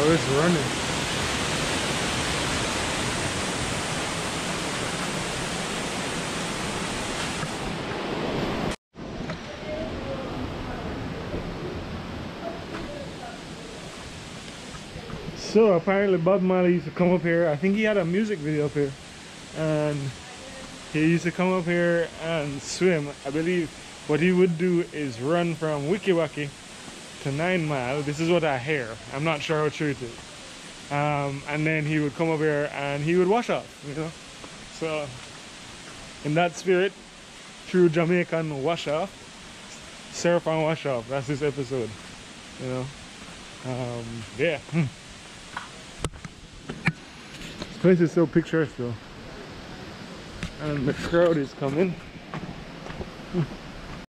Oh, it's running. So apparently Bob Marley used to come up here. I think he had a music video up here, and he used to come up here and swim. I believe what he would do is run from Wiki Waki to 9 Mile. This is what I hear. I'm not sure how true it is. And then he would come up here and he would wash off, you know. So in that spirit, true Jamaican wash off, surf and wash off. That's this episode, you know. Yeah. This place is so picturesque though, and the crowd is coming.